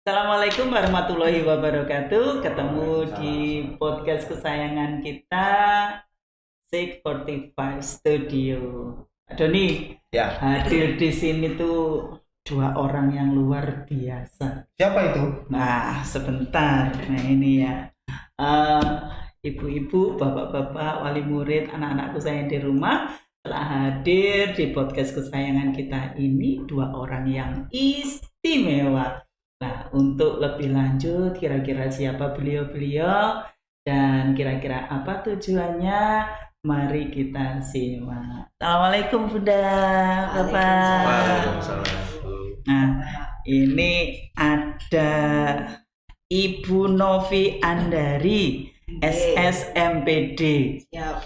Assalamualaikum warahmatullahi wabarakatuh. Ketemu di podcast kesayangan kita, 645 Studio. Doni, Ya, hadir di sini tuh dua orang yang luar biasa. siapa itu? Nah, sebentar. Nah, ini ya. Eh, Ibu-ibu, bapak-bapak, wali murid, anak-anakku saya di rumah telah hadir di podcast kesayangan kita ini dua orang yang istimewa. Nah, untuk lebih lanjut, kira-kira siapa beliau-beliau dan kira-kira apa tujuannya? Mari kita simak. Assalamualaikum Bunda, Bapak. Waalaikumsalam. Nah, ini ada Ibu Novi Andari, SSMPD. Siap,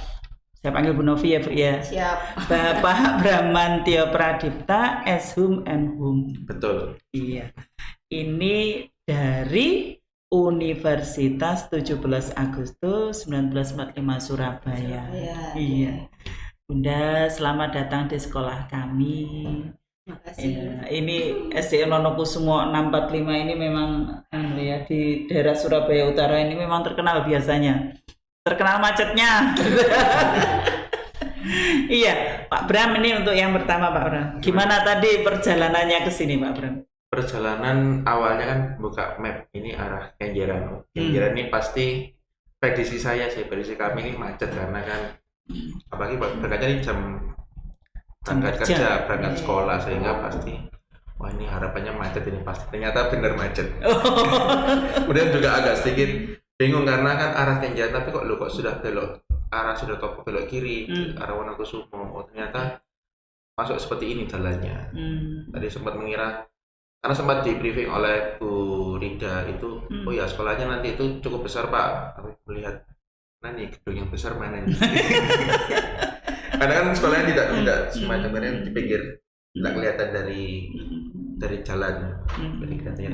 Saya panggil Bu Novi ya, Bu ya. siap. Bapak Bramantio Pradipta, Shum and Hum. Betul. Iya. Ini dari Universitas 17 Agustus 1945 Surabaya. Iya. Bunda, selamat datang di sekolah kami. Makasih. Ya, ini SDN Wonokusumo 645 ini memang ya di daerah Surabaya Utara ini memang terkenal biasanya. Terkenal macetnya. Iya, Pak Bram, ini untuk yang pertama Pak Bram. Gimana tadi perjalanannya ke sini Pak Bram? Perjalanan awalnya kan buka map ini arah Kenjeran. Kenjeran ini pasti prediksi saya sih, prediksi kami ini macet karena kan apalagi berangkatnya ini jam berangkat kerja. kerja, berangkat sekolah sehingga pasti wah ini harapannya macet ini pasti. Ternyata benar macet. Kemudian juga agak sedikit bingung karena kan arah Kenjeran tapi kok sudah belok arah sudah belok kiri arah Wonokusumo. Oh, ternyata masuk seperti ini jalannya. Tadi sempat mengira karena sempat di briefing oleh Bu Rida itu, oh ya sekolahnya nanti itu cukup besar Pak. Tapi melihat, nah nih gedung yang besar mana nih? Karena kan sekolahnya tidak semacam ini di pinggir, tidak kelihatan dari jalan. Jadi kelihatannya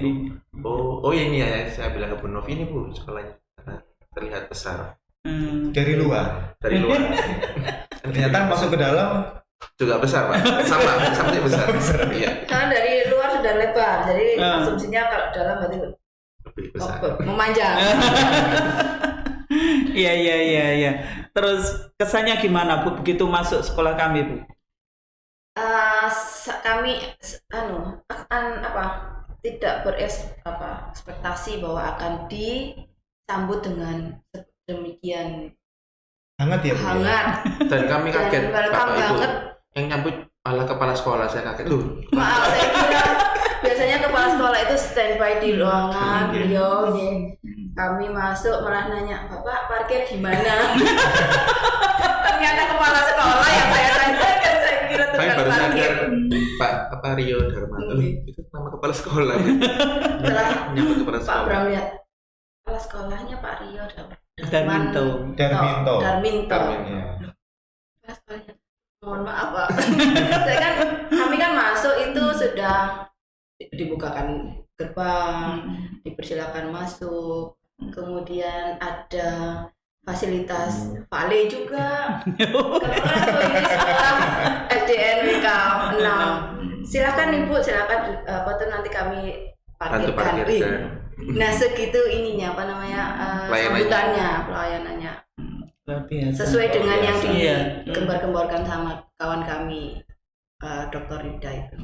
oh ini ya saya bilang ke Bu Novi ini Bu sekolahnya karena terlihat besar. Dari luar. Dari luar. Ternyata masuk ke dalam juga besar Pak, sama sih besar. Iya. Karena dari luar sudah lebar, jadi asumsinya kalau dalam berarti Lebih besar. memanjang. Iya. Terus kesannya gimana Bu begitu masuk sekolah kami Bu? Kami tidak ekspektasi bahwa akan disambut dengan demikian hangat ya Bu. hangat. Dan kami kaget Dan welcome Bapak Ibu banget. yang nyambut malah kepala sekolah saya kaget loh. Maaf, saya kira biasanya kepala sekolah itu standby di ruangan beliau. Kami masuk malah nanya, Bapak parkir gimana? Ternyata kepala sekolah yang saya tanyakan, saya kira Kami tukang baru parkir. sadar Pak Rio Darmanto itu nama kepala sekolah. Setelah Menyambut kepala Pak sekolah. Bram lihat kepala sekolahnya Pak Rio Darminto. Darminto. Darminto. Kepala sekolahnya, mohon maaf Pak. Kami kan masuk itu sudah dibukakan gerbang, dipersilakan masuk. Kemudian ada fasilitas vale juga. Karena ini sekolah SDN WK 6. Silakan Ibu, silakan nanti kami Bantu parkirkan. parkirkan. Nah segitu ininya sambutannya, pelayanannya Luar biasa. sesuai dengan yang Iya. digembar-gemborkan sama kawan kami Dr. Rida itu.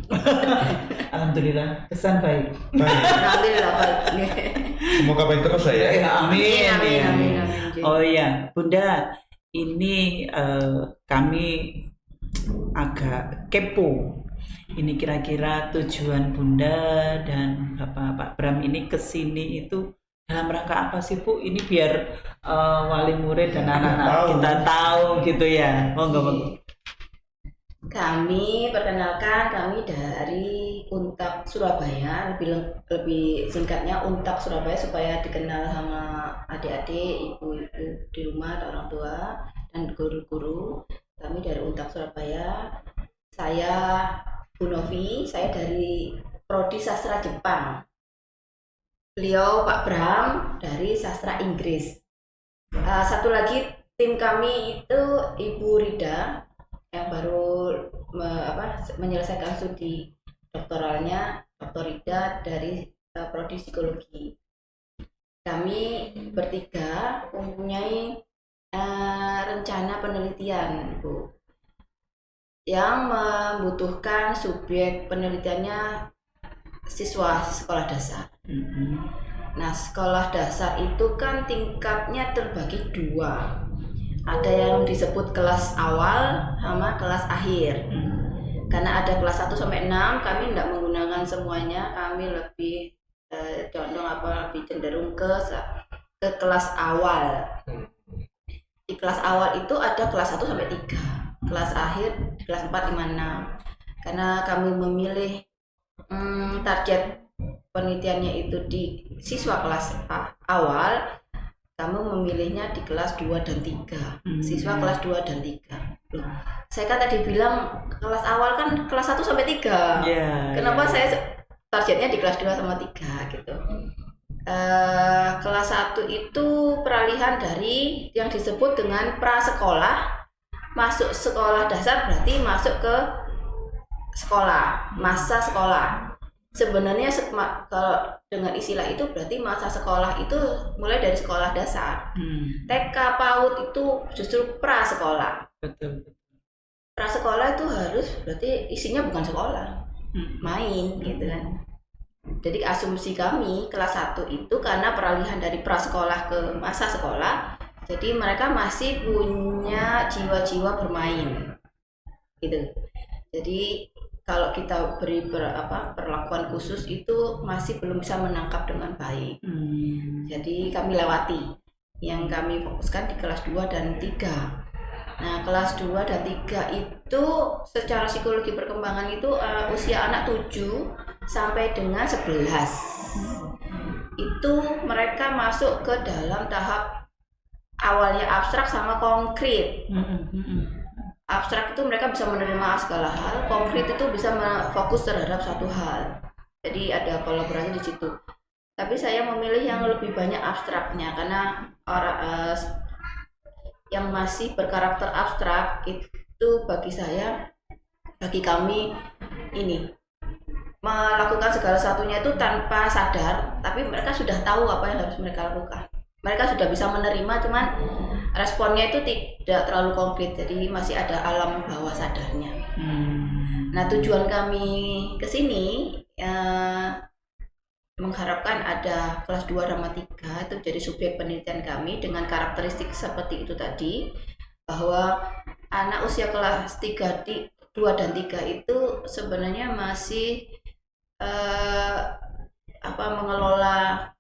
Alhamdulillah kesan baik. Alhamdulillah baik. Semoga baik terus lah ya. Amin. Oh iya, Bunda, ini kami agak kepo. Ini kira-kira tujuan Bunda dan Pak Bram ini kesini itu dalam rangka apa sih Bu? Ini biar wali murid dan anak-anak kita tahu gitu ya. Monggo. Kami perkenalkan, kami dari Untak Surabaya, lebih singkatnya Untak Surabaya supaya dikenal sama adik-adik, ibu-ibu di rumah, orang tua dan guru-guru. Kami dari Untak Surabaya. Saya Bu Novi, saya dari Prodi Sastra Jepang. Beliau Pak Bram dari Sastra Inggris. Satu lagi tim kami itu Ibu Rida yang baru menyelesaikan studi doktoralnya, Dr. Rida dari prodi psikologi. Kami bertiga mempunyai rencana penelitian, Bu, yang membutuhkan subjek penelitiannya siswa sekolah dasar. Nah, sekolah dasar itu kan tingkatnya terbagi dua. Ada yang disebut kelas awal sama kelas akhir. Karena ada kelas 1 sampai 6, kami tidak menggunakan semuanya, kami lebih lebih cenderung ke kelas awal. Di kelas awal itu ada kelas 1 sampai 3. Kelas akhir di kelas 4, 5, 6. Karena kami memilih target penelitiannya itu di siswa kelas awal, kami memilihnya di kelas 2 dan 3. Siswa kelas 2 dan 3. Loh, saya kan tadi bilang kelas awal kan kelas 1 sampai 3. Kenapa saya targetnya di kelas 2 sama 3 gitu. Kelas 1 itu peralihan dari yang disebut dengan prasekolah masuk sekolah dasar, berarti masuk ke sekolah, masa sekolah. Sebenarnya kalau dengan istilah itu berarti masa sekolah itu mulai dari sekolah dasar. TK, PAUD itu justru prasekolah. Betul. Prasekolah itu harus berarti isinya bukan sekolah, main gitu kan. Jadi asumsi kami kelas 1 itu karena peralihan dari prasekolah ke masa sekolah, jadi mereka masih punya jiwa-jiwa bermain gitu. Jadi kalau kita beri perlakuan khusus itu masih belum bisa menangkap dengan baik. Jadi kami lewati. Yang kami fokuskan di kelas 2 dan 3. Nah, kelas 2 dan 3 itu secara psikologi perkembangan itu usia anak 7 sampai dengan 11. Itu mereka masuk ke dalam tahap awalnya abstrak sama konkret. Abstrak itu mereka bisa menerima segala hal, konkret itu bisa fokus terhadap satu hal. Jadi ada kolaborasi di situ. Tapi saya memilih yang lebih banyak abstraknya karena yang masih berkarakter abstrak itu bagi kami ini melakukan segala satunya itu tanpa sadar, tapi mereka sudah tahu apa yang harus mereka lakukan. Mereka sudah bisa menerima, cuman responnya itu tidak terlalu konkret, jadi masih ada alam bawah sadarnya. Nah, tujuan kami ke sini mengharapkan ada kelas 2 sama 3 itu jadi subjek penelitian kami dengan karakteristik seperti itu tadi, bahwa anak usia kelas 2 dan 3 itu sebenarnya masih mengelola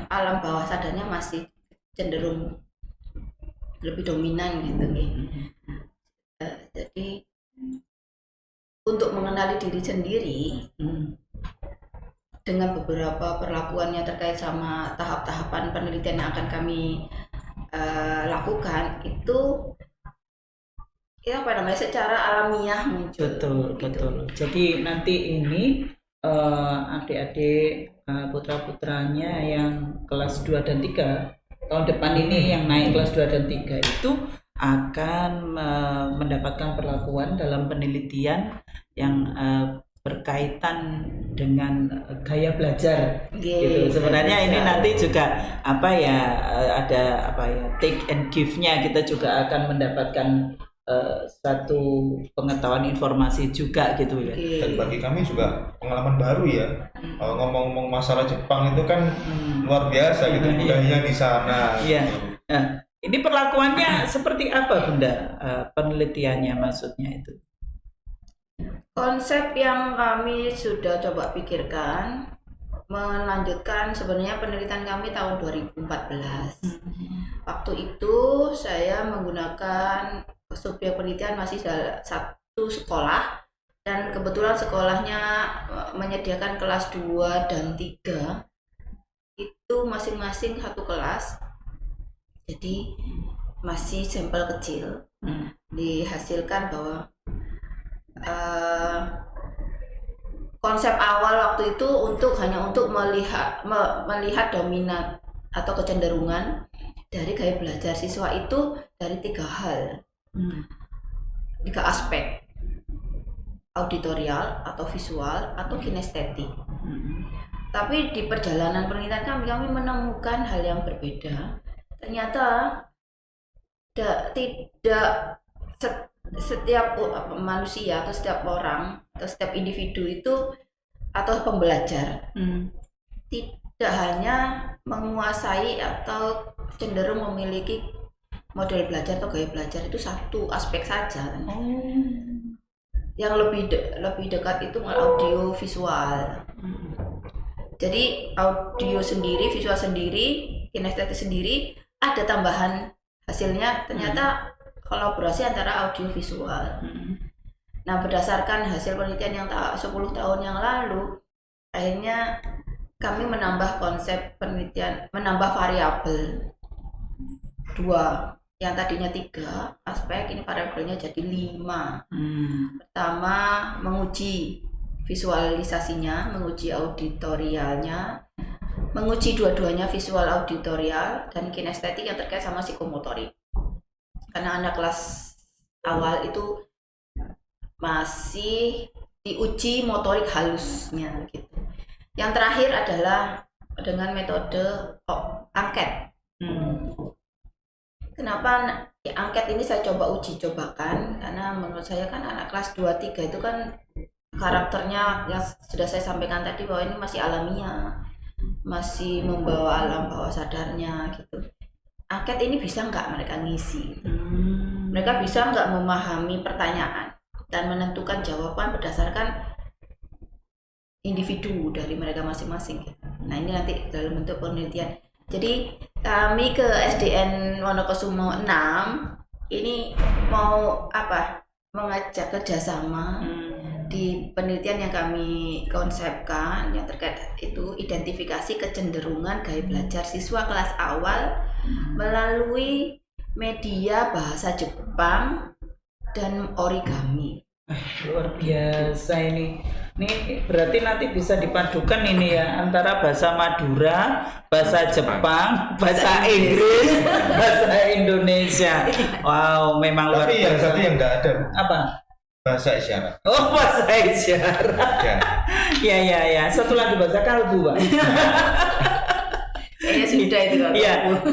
alam bawah sadarnya masih cenderung lebih dominan gitu nih. Jadi untuk mengenali diri sendiri dengan beberapa perlakuannya terkait sama tahap-tahapan penelitian yang akan kami lakukan itu secara alamiah muncul. Betul. Jadi nanti ini adik-adik putra-putranya yang kelas 2 dan 3 tahun depan ini yang naik kelas 2 dan 3 itu akan mendapatkan perlakuan dalam penelitian yang berkaitan dengan gaya belajar gitu. Sebenarnya ini nanti juga ada take and give-nya, kita juga akan mendapatkan satu pengetahuan informasi juga gitu ya. Dan bagi kami juga pengalaman baru ya. Ngomong-ngomong masalah Jepang itu kan luar biasa gitu, budayanya di sana. Iya. Nah, ini perlakuannya seperti apa, Bunda? Penelitiannya maksudnya itu? Konsep yang kami sudah coba pikirkan melanjutkan sebenarnya penelitian kami tahun 2014. Waktu itu saya menggunakan subjek penelitian masih satu sekolah, dan kebetulan sekolahnya menyediakan kelas 2 dan 3 itu masing-masing satu kelas, jadi masih sampel kecil. Dihasilkan bahwa konsep awal waktu itu hanya untuk melihat dominan atau kecenderungan dari gaya belajar siswa itu dari 3 hal. 3 aspek: auditorial atau visual atau kinestetik. Tapi di perjalanan penelitian kami menemukan hal yang berbeda. Ternyata tidak setiap manusia atau setiap orang atau setiap individu itu atau pembelajar tidak hanya menguasai atau cenderung memiliki model belajar atau gaya belajar itu satu aspek saja. Yang lebih dekat itu audio visual. Jadi audio sendiri, visual sendiri, kinestetik sendiri, ada tambahan hasilnya ternyata kolaborasi antara audio visual. Nah, berdasarkan hasil penelitian yang 10 tahun yang lalu, akhirnya kami menambah konsep penelitian, menambah variabel 2, yang tadinya 3 aspek, ini variabelnya jadi 5. Pertama, menguji visualisasinya, menguji auditorialnya, menguji dua-duanya visual auditorial dan kinestetik yang terkait sama psikomotorik. Karena anak kelas awal itu masih diuji motorik halusnya gitu. Yang terakhir adalah dengan metode angket. Kenapa angket ini saya coba uji cobakan? Karena menurut saya kan anak kelas 2-3 itu kan karakternya yang sudah saya sampaikan tadi bahwa ini masih alamiah, masih membawa alam bawah sadarnya gitu. Angket ini bisa nggak mereka ngisi? Mereka bisa nggak memahami pertanyaan dan menentukan jawaban berdasarkan individu dari mereka masing-masing gitu. Nah, ini nanti dalam bentuk penelitian. Jadi kami ke SDN Wonokusumo 6 ini mau mengajak kerjasama di penelitian yang kami konsepkan yang terkait itu identifikasi kecenderungan gaya belajar siswa kelas awal melalui media bahasa Jepang dan origami. Luar biasa ini. Ini berarti nanti bisa dipadukan ini ya antara bahasa Madura, bahasa Jepang, bahasa Inggris, bahasa Indonesia. Wow, memang luar Tapi yang biasa. satu yang nggak ada, Apa? bahasa isyarat. Oh, bahasa isyarat. Ya. Satu lagi bahasa kalbu, Pak. Sudah itu Kak.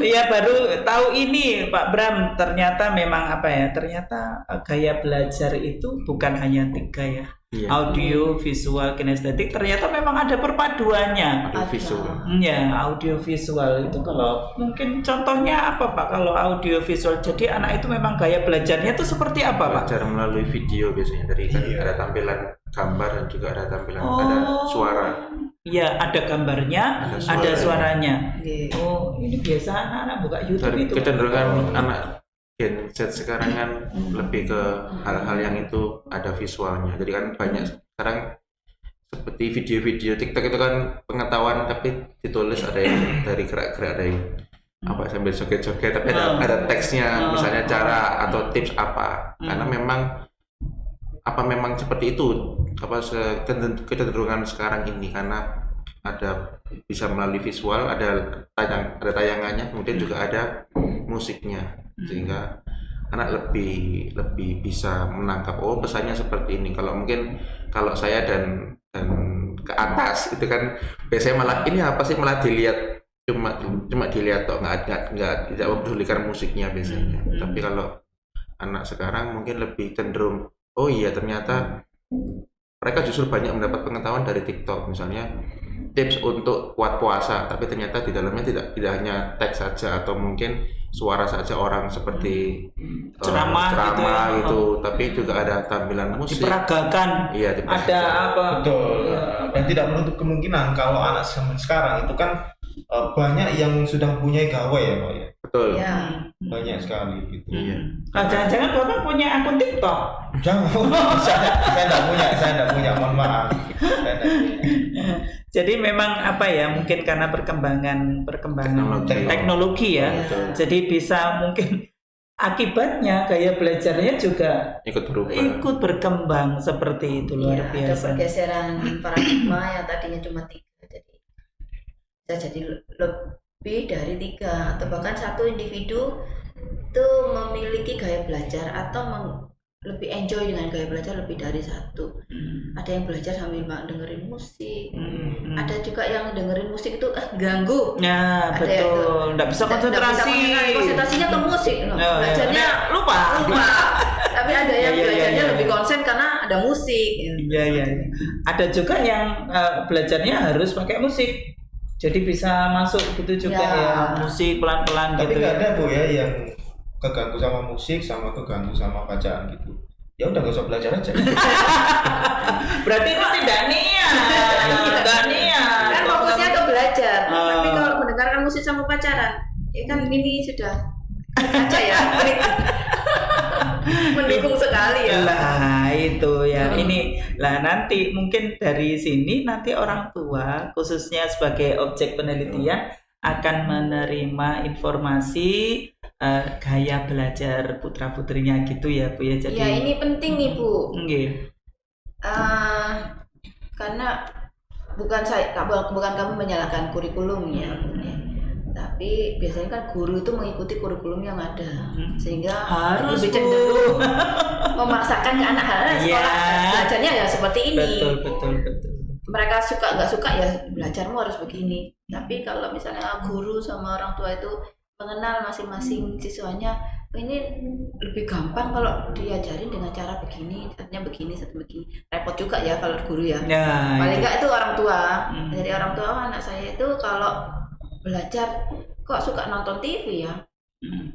Iya baru tahu ini Pak Bram, ternyata memang ternyata gaya belajar itu bukan hanya 3 ya. Iya. Audio, visual, kinestetik, ternyata memang ada perpaduannya. Audio visual. Ya, audio visual itu kalau mungkin contohnya apa Pak kalau audio visual? Jadi anak itu memang gaya belajarnya itu seperti apa Pak? Belajar melalui video biasanya dari kan ada tampilan gambar dan juga ada tampilan ada suara. Iya, ada gambarnya, ada suaranya. Oh, ini biasa anak-anak buka YouTube Dari itu. kecenderungan anak Gen Z sekarang kan lebih ke hal-hal yang itu ada visualnya. Jadi kan banyak sekarang seperti video-video TikTok itu kan pengetahuan tapi ditulis ada yang dari gerak-gerak, ada yang sambil joget-joget tapi ada teksnya misalnya cara atau tips apa. Karena memang seperti itu kecenderungan sekarang ini karena ada bisa melalui visual, ada tayangannya, kemudian juga ada musiknya sehingga anak lebih bisa menangkap pesannya seperti ini. Kalau saya dan ke atas itu kan biasanya malah ini apa sih malah dilihat cuma dilihat toh nggak tidak mempedulikan musiknya biasanya. Tapi kalau anak sekarang mungkin lebih cenderung oh iya ternyata mereka justru banyak mendapat pengetahuan dari TikTok misalnya tips untuk kuat puasa, tapi ternyata di dalamnya tidak hanya teks saja atau mungkin suara saja orang seperti ceramah gitu, tapi juga ada tampilan musik. Diperagakan. Iya, ada apa? Betul. Dan tidak menutup kemungkinan kalau anak zaman sekarang itu kan banyak yang sudah punya gawe ya Pak ya. Betul. Ya. Banyak sekali gitu. Iya. Nah, jangan-jangan Bapak punya akun TikTok? Jangan, saya tidak punya, mohon maaf. Jadi memang mungkin karena perkembangan teknologi ya. Betul. Jadi bisa mungkin akibatnya gaya belajarnya juga ikut berkembang seperti itu luar biasa. Ada pergeseran paradigma yang tadinya cuma 3 jadi lebih dari 3 atau bahkan satu individu itu memiliki gaya belajar atau lebih enjoy dengan gaya belajar lebih dari satu. Ada yang belajar sambil dengerin musik, ada juga yang dengerin musik itu ganggu. Ya Ada betul, nggak bisa konsentrasi. Konsentrasinya ke musik, belajarnya lupa. Tapi ada yang Ya, belajarnya ya. lebih konsen karena ada musik. Iya. Ada juga yang belajarnya harus pakai musik. Jadi bisa masuk gitu juga ya, musik pelan-pelan Tapi gitu. nggak ada Bu ya yang keganggu sama musik sama keganggu sama bacaan gitu. Ya udah nggak usah belajar aja. Berarti itu tidak niat. Tidak niat. Kan fokusnya ke belajar. Tapi kalau mendengarkan musik sama pacaran, ya kan ini sudah kaca ya. Mendukung sekali ya. Lah itu ya. Ini lah nanti mungkin dari sini nanti orang tua khususnya sebagai objek penelitian akan menerima informasi gaya belajar putra-putrinya gitu ya Bu ya. Jadi Ya ini penting nih Bu. Nggih. Karena bukan kami menyalahkan kurikulum ya Bu, ya. Tapi biasanya kan guru itu mengikuti kurikulum yang ada, sehingga Harus, lebih Bu. cenderung memaksakan ke anak sekolah Iya. belajarnya ya seperti ini. Betul. Mereka suka nggak suka ya belajarmu harus begini. Tapi kalau misalnya guru sama orang tua itu mengenal masing-masing siswanya, ini lebih gampang kalau diajarin dengan cara begini, artinya begini, satu begini. Repot juga ya kalau guru ya. Ya. Paling nggak itu orang tua. Hmm. Jadi orang tua anak saya itu kalau belajar kok suka nonton TV ya.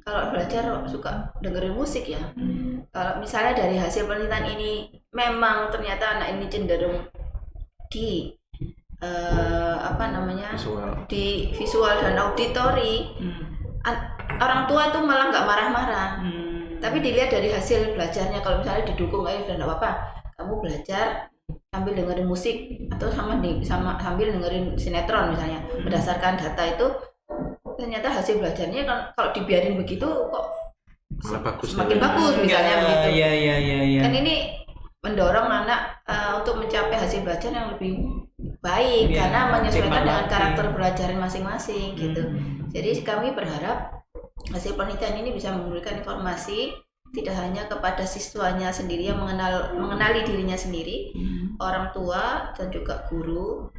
Kalau belajar suka dengerin musik ya. Kalau misalnya dari hasil penelitian ini memang ternyata anak ini cenderung di di visual dan auditori, orang tua itu malah nggak marah-marah. Tapi dilihat dari hasil belajarnya, kalau misalnya didukung sudah nggak apa-apa, kamu belajar sambil dengerin musik atau sambil dengerin sinetron misalnya, berdasarkan data itu ternyata hasil belajarnya kalau dibiarin begitu kok semakin bagus misalnya begitu. Iya. Kan ini mendorong anak untuk mencapai hasil belajar yang lebih baik karena menyesuaikan dengan karakter belajar masing-masing gitu. Jadi kami berharap hasil penelitian ini bisa memberikan informasi tidak hanya kepada siswanya sendiri yang mengenali dirinya sendiri, orang tua dan juga guru.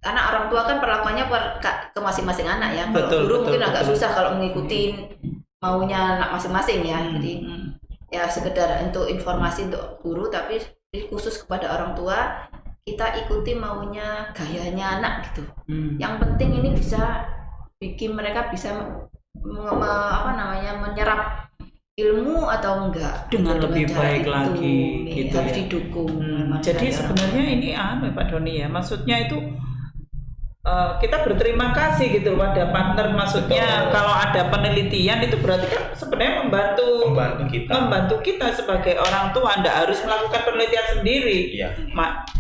Karena orang tua kan perlakuannya ke masing-masing anak ya. Kalau guru mungkin agak susah kalau mengikuti maunya anak masing-masing ya. Jadi ya sekedar untuk informasi untuk guru, tapi khusus kepada orang tua kita ikuti maunya gayanya anak gitu. Yang penting ini bisa bikin mereka bisa menyerap ilmu atau enggak dengan lebih baik itu, lagi gitu harus ya. didukung. Jadi sebenarnya ini Pak Doni ya, maksudnya itu kita berterima kasih gitu pada partner, maksudnya kalau ada penelitian itu berarti kan sebenarnya membantu kita sebagai orang tua. Anda harus melakukan penelitian sendiri. Iya.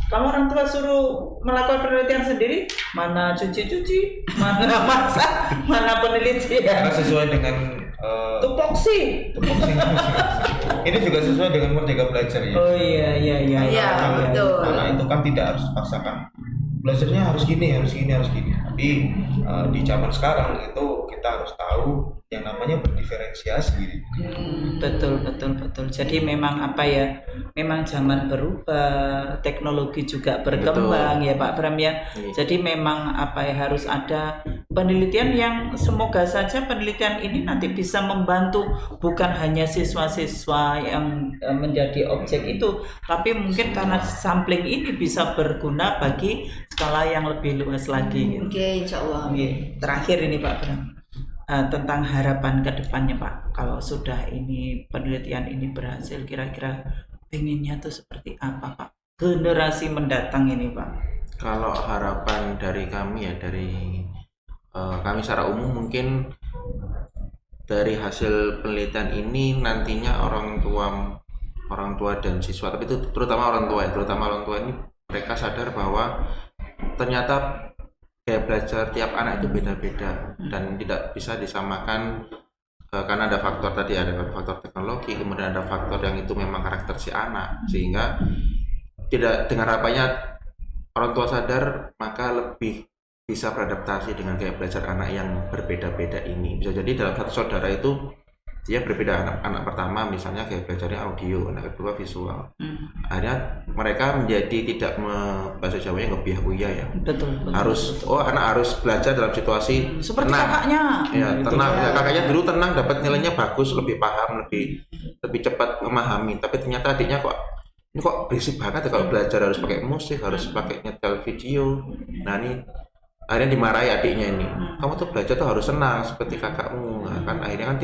Kalau orang tua suruh melakukan penelitian sendiri, mana cuci, mana masak, mana penelitian. Karena sesuai dengan tupoksi. Ini juga sesuai dengan Merdeka Belajar ya. Oh iya. Betul. Karena itu kan tidak harus dipaksakan. Belajarnya harus gini. Tapi di zaman sekarang itu kita harus tahu yang namanya berdiferensiasi. Betul. Jadi memang memang zaman berubah, teknologi juga berkembang. Betul. Ya Pak Bram ya. Jadi memang harus ada penelitian yang semoga saja penelitian ini nanti bisa membantu bukan hanya siswa-siswa yang menjadi objek itu, tapi mungkin karena sampling ini bisa berguna bagi skala yang lebih luas lagi. Oke, insya Allah. Terakhir ini Pak Bram, tentang harapan ke depannya Pak, kalau sudah ini penelitian ini berhasil, kira-kira pengennya tuh seperti apa Pak generasi mendatang ini Pak? Kalau harapan dari kami ya, dari kami secara umum, mungkin dari hasil penelitian ini nantinya orang tua dan siswa, tapi itu terutama orang tua ini mereka sadar bahwa ternyata gaya belajar tiap anak itu beda-beda dan tidak bisa disamakan karena ada faktor teknologi, kemudian ada faktor yang itu memang karakter si anak, sehingga tidak, dengan harapannya orang tua sadar maka lebih bisa beradaptasi dengan gaya belajar anak yang berbeda-beda ini. Bisa jadi dalam satu saudara itu dia berbeda. Anak pertama misalnya kayak belajarnya audio, anak kedua visual. Akhirnya mereka menjadi tidak bahasa Jawanya ngebiah-uyah ya. Betul. Anak harus belajar dalam situasi Seperti tenang. kakaknya. Ya, Gitu. tenang. Ya, kakaknya dulu tenang, dapat nilainya bagus, lebih paham, lebih cepat memahami. Tapi ternyata adiknya ini kok berisik banget ya kalau belajar, harus pakai musik, harus pakai nyetel video. Nah ini akhirnya dimarahi adiknya ini. Kamu tuh belajar tuh harus senang seperti kakakmu. Nah, kan akhirnya kan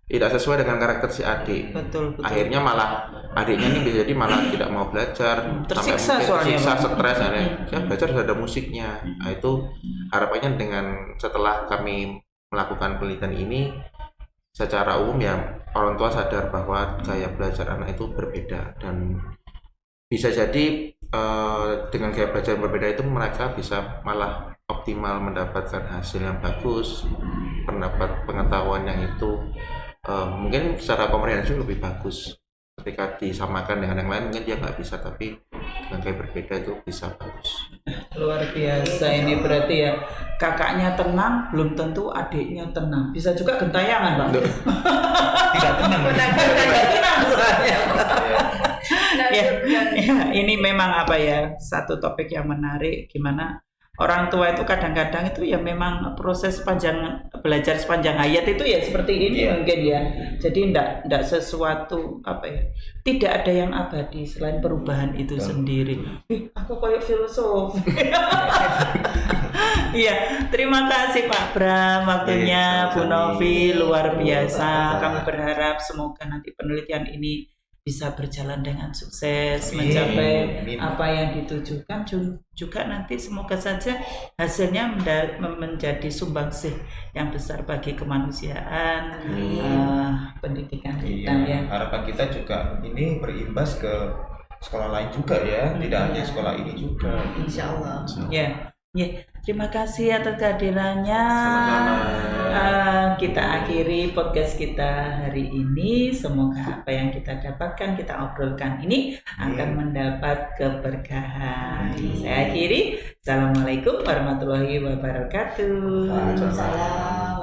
tidak sesuai dengan karakter si adik. Betul. Akhirnya malah adiknya ini bisa jadi malah tidak mau belajar, Tersiksa sampai soalnya, tersiksa, Bang. stres. Saya belajar sudah ada musiknya. Nah, itu harapannya dengan setelah kami melakukan penelitian ini, secara umum ya orang tua sadar bahwa gaya belajar anak itu berbeda, dan bisa jadi dengan gaya belajar yang berbeda itu mereka bisa malah optimal mendapatkan hasil yang bagus, pendapat pengetahuan yang itu mungkin secara komprehensif lebih bagus. Ketika disamakan dengan yang lain mungkin dia nggak bisa, tapi dengan gaya berbeda itu bisa bagus. Luar biasa ini berarti ya, kakaknya tenang belum tentu adiknya tenang, bisa juga gentayangan Bang. Tidak tenang. Ya, ini memang apa ya, satu topik yang menarik, gimana orang tua itu kadang-kadang itu ya memang proses belajar sepanjang hayat itu ya seperti ini mungkin ya. Jadi enggak sesuatu apa ya, tidak ada yang abadi selain perubahan itu sendiri. Aku kayak filosof. Iya, terima kasih Pak Bram waktunya, Bu Novi luar biasa. Kami berharap semoga nanti penelitian ini bisa berjalan dengan sukses, mencapai apa yang ditujukan, juga nanti semoga saja hasilnya menjadi sumbangsih yang besar bagi kemanusiaan, pendidikan kita ya. Harapan kita juga ini berimbas ke sekolah lain juga ya, tidak hanya sekolah ini juga. Insya Allah. Ya, terima kasih atas kehadirannya. Kita akhiri podcast kita hari ini. Semoga apa yang kita dapatkan, kita obrolkan ini akan mendapat keberkahan. Saya akhiri. Assalamualaikum warahmatullahi wabarakatuh. Waalaikumsalam.